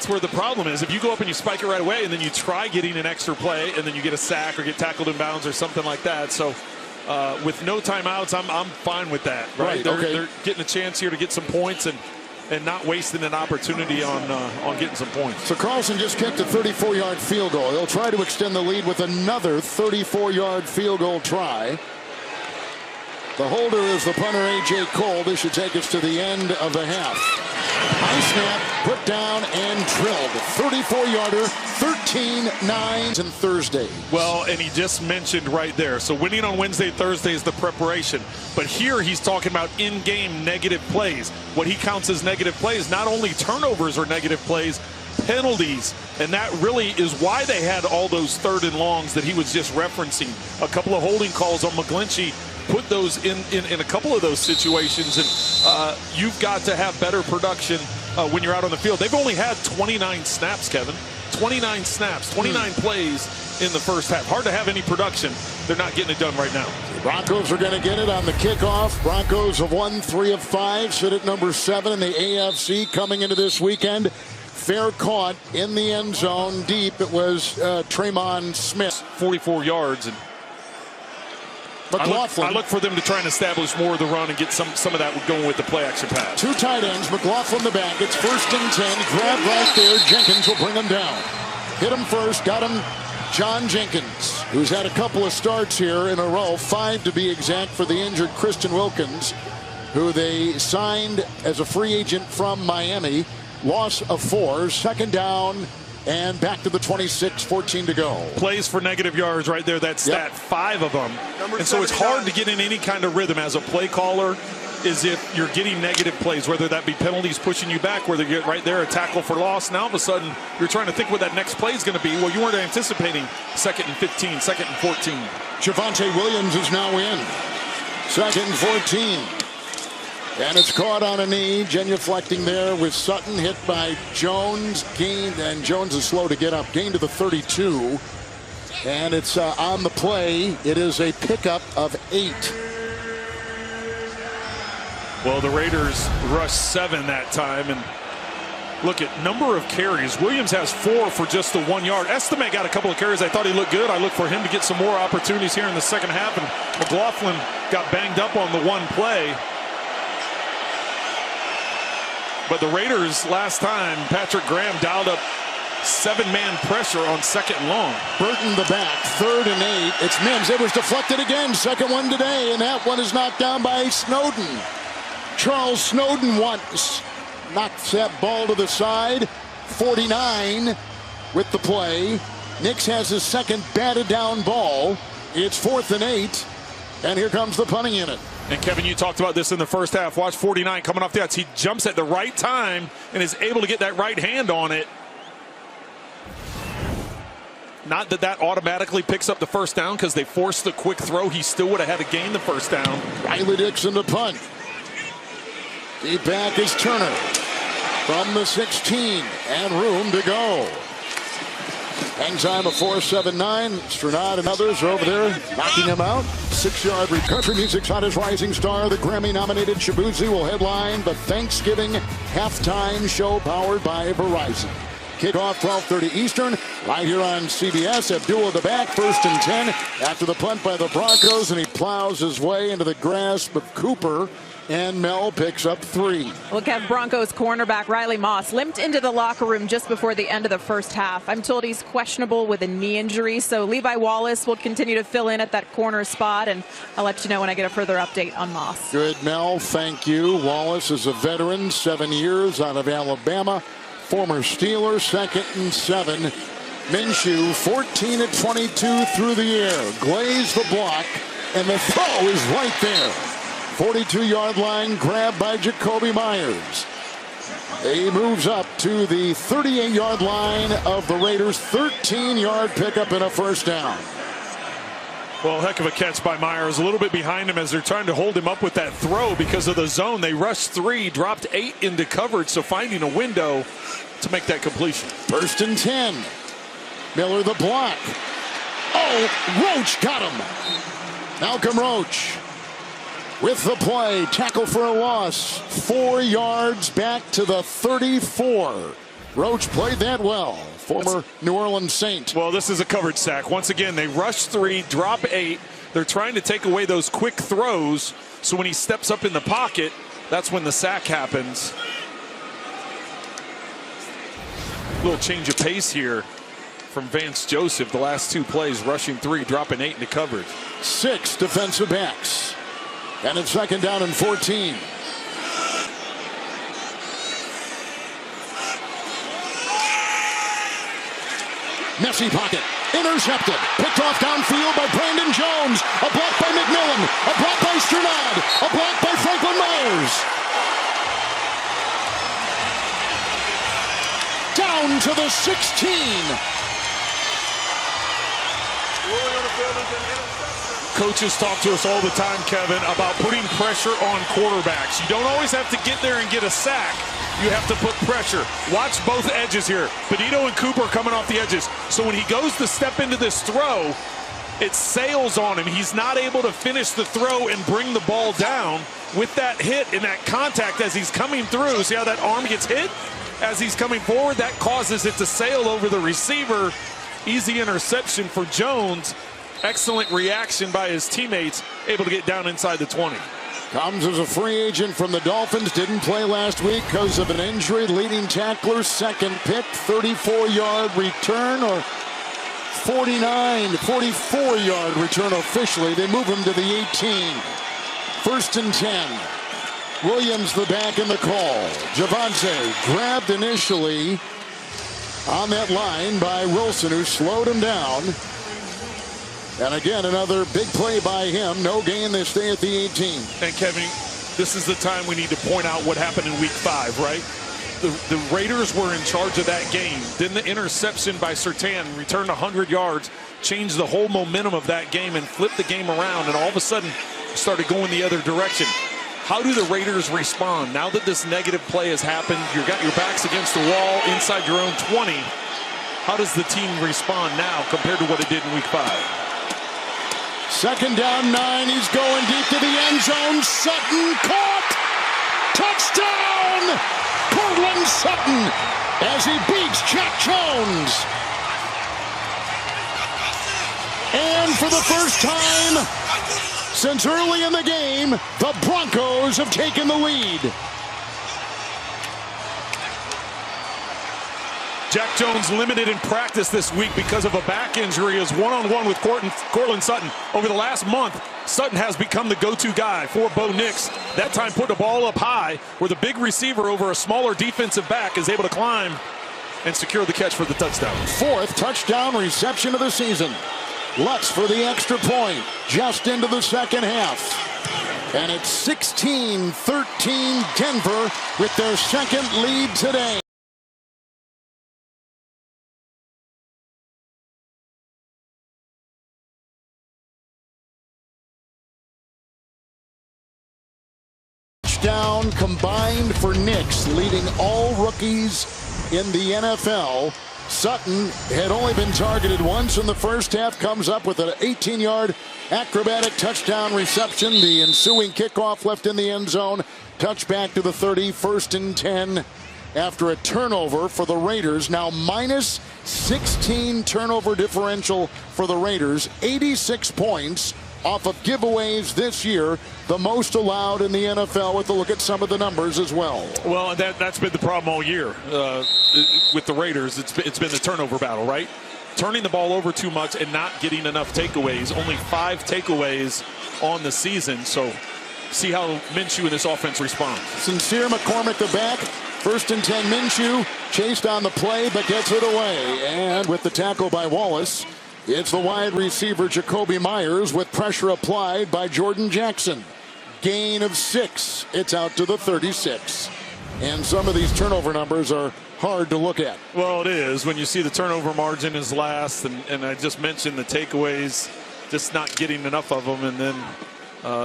that's where the problem is. If you go up and you spike it right away and then you try getting an extra play and then you get a sack or get tackled in bounds or something like that. So with no timeouts, I'm fine with that. Right? They're getting a chance here to get some points and not wasting an opportunity on getting some points. So Carlson just kicked a 34-yard field goal. He'll try to extend the lead with another 34-yard field goal try. The holder is the punter, A.J. Cole. This should take us to the end of the half. High snap, put down, and drilled. 34-yarder, 13-9 on Thursday. Well, and he just mentioned right there. So winning on Wednesday, Thursday is the preparation. But here he's talking about in-game negative plays. What he counts as negative plays, not only turnovers are negative plays, penalties. And that really is why they had all those 3rd and longs that he was just referencing. A couple of holding calls on McGlinchey put those in a couple of those situations, and you've got to have better production when you're out on the field. They've only had 29 snaps, Kevin. 29 snaps, 29 plays in the first half. Hard to have any production. They're not getting it done right now. The Broncos are going to get it on the kickoff. Broncos have won 3 of 5, sit at number 7 in the AFC coming into this weekend. Fair caught in the end zone deep. It was Tremon Smith. 44 yards. And McLaughlin. I look for them to try and establish more of the run and get some of that going with the play action pass. 2 tight ends. McLaughlin the back. It's 1st and 10. Grab right there. Jenkins will bring him down. Hit him first. Got him. John Jenkins, who's had a couple of starts here in a row, 5 to be exact, for the injured Christian Wilkins, who they signed as a free agent from Miami. Loss of 4. 2nd down. And back to the 26, 14 to go. Plays for negative yards right there. That stat, 5 of them. And so it's hard to get in any kind of rhythm as a play caller is if you're getting negative plays, whether that be penalties pushing you back, whether you get right there a tackle for loss. Now all of a sudden you're trying to think what that next play is going to be. Well, you weren't anticipating 2nd and 15, 2nd and 14. Javonte Williams is now in. 2nd and 14. And it's caught on a knee. Genuflecting there with Sutton, hit by Jones. Gained, and Jones is slow to get up. Gained to the 32. And it's on the play. It is a pickup of 8. Well, the Raiders rushed 7 that time. And look at number of carries. Williams has 4 for just the 1 yard. Estime got a couple of carries. I thought he looked good. I look for him to get some more opportunities here in the second half. And McLaughlin got banged up on the one play. But the Raiders last time, Patrick Graham dialed up 7-man pressure on 2nd and long. Burton the back, 3rd and 8. It's Mims. It was deflected again. 2nd one today, and that one is knocked down by Snowden. Charles Snowden once knocks that ball to the side. 49 with the play. Nix has his 2nd batted down ball. It's 4th and 8. And here comes the punting unit. And Kevin, you talked about this in the first half. Watch 49 coming off the outs. He jumps at the right time and is able to get that right hand on it. Not that that automatically picks up the first down because they forced the quick throw. He still would have had to gain the first down. Riley Dixon to punt. Deep back is Turner from the 16 and room to go. Hang time of 4.79. Strenad and others are over there knocking him out. 6-yard country music's hottest rising star, the Grammy-nominated Shabuzi, will headline the Thanksgiving halftime show powered by Verizon. Kickoff 12:30 Eastern, right here on CBS. Abdul at the back, 1st and 10 after the punt by the Broncos, and he plows his way into the grasp of Cooper. And Mel picks up 3. Look at Broncos cornerback Riley Moss limped into the locker room just before the end of the first half. I'm told he's questionable with a knee injury, so Levi Wallace will continue to fill in at that corner spot, and I'll let you know when I get a further update on Moss. Good, Mel. Thank you. Wallace is a veteran, 7 years out of Alabama, former Steeler. 2nd and 7. Minshew 14 at 22 through the air. Glaze the block, and the throw is right there. 42-yard line, grabbed by Jacoby Myers. He moves up to the 38-yard line of the Raiders. 13-yard pickup and a first down. Well, heck of a catch by Myers. A little bit behind him as they're trying to hold him up with that throw because of the zone. They rushed 3, dropped 8 into coverage, so finding a window to make that completion. 1st and 10. Miller the block. Oh, Roach got him. Malcolm Roach with the play, tackle for a loss. 4 yards back to the 34. Roach played that well. Former New Orleans Saint. Well, this is a covered sack. Once again, they rush 3, drop 8. They're trying to take away those quick throws. So when he steps up in the pocket, that's when the sack happens. A little change of pace here from Vance Joseph. The last 2 plays, rushing 3, dropping 8 into coverage. 6 defensive backs. And it's 2nd down and 14. Messy pocket. Intercepted. Picked off downfield by Brandon Jones. A block by McMillan. A block by Sternad. A block by Franklin Myers. Down to the 16. Coaches talk to us all the time, Kevin, about putting pressure on quarterbacks. You don't always have to get there and get a sack. You have to put pressure. Watch both edges here. Benito and Cooper coming off the edges. So when he goes to step into this throw, it sails on him. He's not able to finish the throw and bring the ball down with that hit and that contact as he's coming through. See how that arm gets hit as he's coming forward? That causes it to sail over the receiver. Easy interception for Jones. Excellent reaction by his teammates, able to get down inside the 20. Comes as a free agent from the Dolphins. Didn't play last week because of an injury. Leading tackler, 2nd pick, 34-yard return, or 44-yard return officially. They move him to the 18. 1st and 10. Williams the back in the call. Javonte grabbed initially on that line by Wilson, who slowed him down. And again, another big play by him. No gain. They stay at the 18. And Kevin, this is the time we need to point out what happened in week 5, right? The Raiders were in charge of that game. Then the interception by Surtain, returned 100 yards, changed the whole momentum of that game and flipped the game around, and all of a sudden started going the other direction. How do the Raiders respond? Now that this negative play has happened, you've got your backs against the wall inside your own 20. How does the team respond now compared to what it did in week 5? 2nd down, 9. He's going deep to the end zone. Sutton caught. Touchdown! Cortland Sutton as he beats Jack Jones. And for the first time since early in the game, the Broncos have taken the lead. Jack Jones limited in practice this week because of a back injury, is one-on-one with Cortland Sutton. Over the last month, Sutton has become the go-to guy for Bo Nix. That time put the ball up high where the big receiver over a smaller defensive back is able to climb and secure the catch for the touchdown. 4th touchdown reception of the season. Lutz for the extra point just into the 2nd half. And it's 16-13 Denver with their 2nd lead today. Down combined for Nix, leading all rookies in the NFL. Sutton had only been targeted once in the first half, comes up with an 18-yard acrobatic touchdown reception. The ensuing kickoff left in the end zone. Touchback to the 30, 1st and 10 after a turnover for the Raiders. Now minus 16 turnover differential for the Raiders. 86 points off of giveaways this year, the most allowed in the NFL, with a look at some of the numbers as well. Well, that's been the problem all year with the Raiders. It's been the turnover battle, right? Turning the ball over too much and not getting enough takeaways. Only 5 takeaways on the season. So see how Minshew and this offense responds. Sincere McCormick the back. 1st and 10 Minshew chased on the play but gets it away. And with the tackle by Wallace, it's the wide receiver Jacoby Myers with pressure applied by Jordan Jackson. Gain of 6. It's out to the 36. And some of these turnover numbers are hard to look at. Well, it is when you see the turnover margin is last, and I just mentioned the takeaways, just not getting enough of them, and then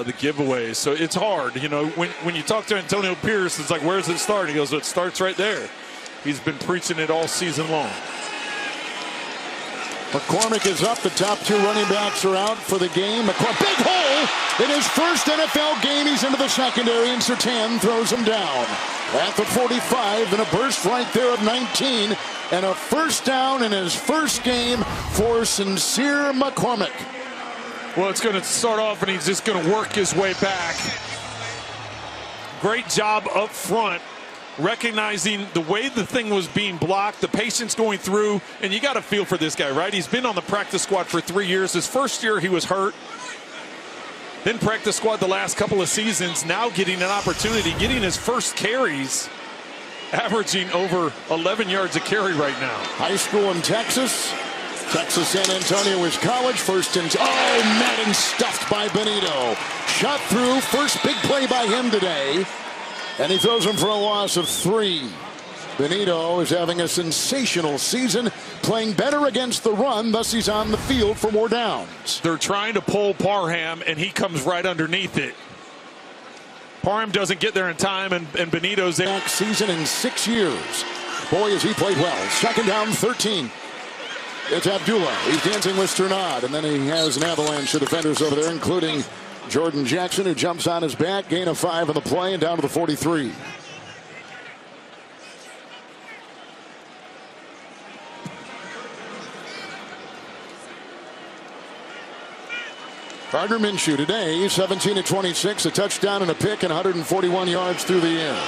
the giveaways. So it's hard. You know, when you talk to Antonio Pierce, it's like, where's it start? He goes, it starts right there. He's been preaching it all season long. McCormick is up. The top 2 running backs are out for the game. McCormick, big hole. in his first NFL game, he's into the secondary, and Surtain throws him down at the 45 in a burst right there of 19, and a first down in his first game for Sincere McCormick. Well, it's going to start off, and he's just going to work his way back. Great job up front, recognizing the way the thing was being blocked, the patience going through, and you got to feel for this guy, right? He's been on the practice squad for 3 years. His first year, he was hurt. Then practice squad the last couple of seasons, now getting an opportunity, getting his first carries, averaging over 11 yards a carry right now. High school in Texas. Texas San Antonio is college. First and Madden stuffed by Benito. Shot through. First big play by him today. And he throws him for a loss of 3. Benito is having a sensational season, playing better against the run. Thus, he's on the field for more downs. They're trying to pull Parham, and he comes right underneath it. Parham doesn't get there in time, and Benito's there. Next season in 6 years. Boy, has he played well. Second down, 13. It's Abdullah. He's dancing with Sternad, and then he has an avalanche of defenders over there, including Jordan Jackson, who jumps on his back. Gain of 5 on the play and down to the 43. Gardner Minshew today, 17-26, a touchdown and a pick and 141 yards through the air.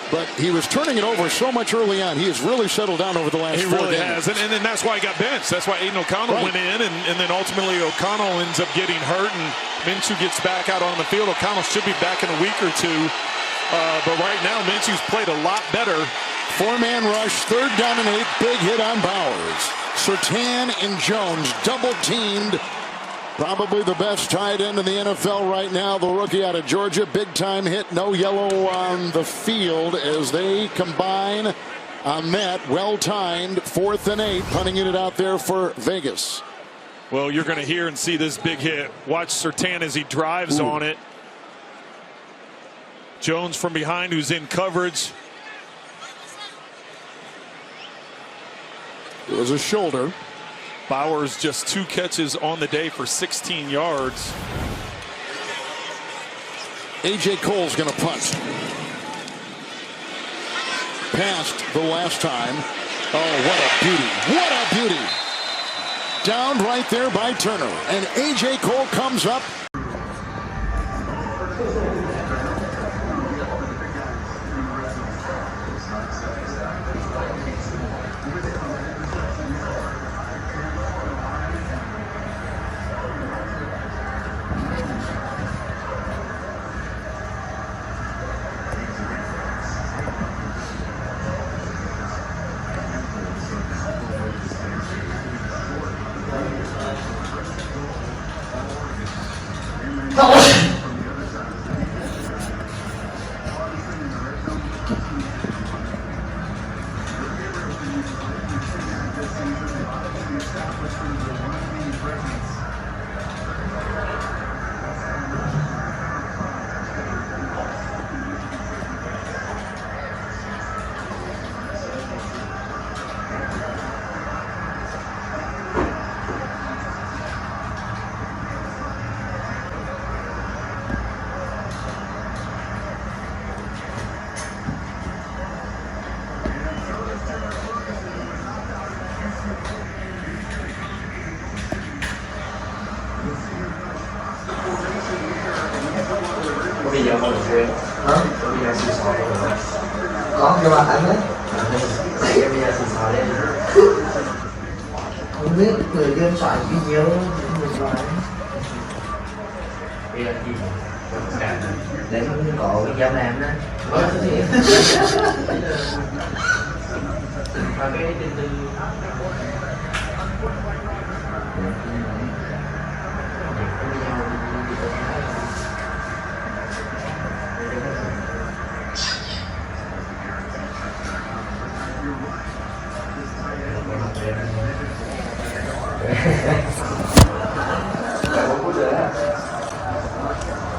But he was turning it over so much early on. He has really settled down over the last 4 games. He really has, and then that's why he got benched. That's why Aiden O'Connell went in, and then ultimately O'Connell ends up getting hurt, and Minshew gets back out on the field. O'Connell should be back in a week or two, but right now Minshew's played a lot better. 4-man rush, 3rd down and 8, big hit on Bowers. Surtain and Jones double teamed. Probably the best tight end in the NFL right now, the rookie out of Georgia. Big time hit, no yellow on the field as they combine on that. Well timed, 4th and 8, punting it out there for Vegas. Well, you're going to hear and see this big hit. Watch Surtain as he drives on it. Jones from behind, who's in coverage. It was a shoulder. Bowers just 2 catches on the day for 16 yards. A.J. Cole's going to punt. Passed the last time. Oh, what a beauty. What a beauty. Downed right there by Turner. And A.J. Cole comes up. Bây giờ mình chuyên hả? Bây giờ xì xò rồi. Có cho bạn đánh đấy. Tại em bây giờ xì xò lên. Không biết người dân soạn ghi nhớ những người soạn. Bây giờ gì? Để không có cái giao nam đó. Và cái tin tư.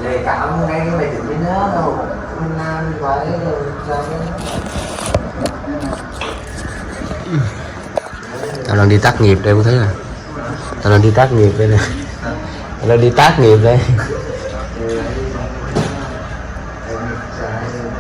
Để cảm ngay cái bài tự nhiên đó đâu mình làm phải sao tao đang đi tác nghiệp đây, có thấy là tao đang đi tác nghiệp đây nè. Rồi đi tác nghiệp đây.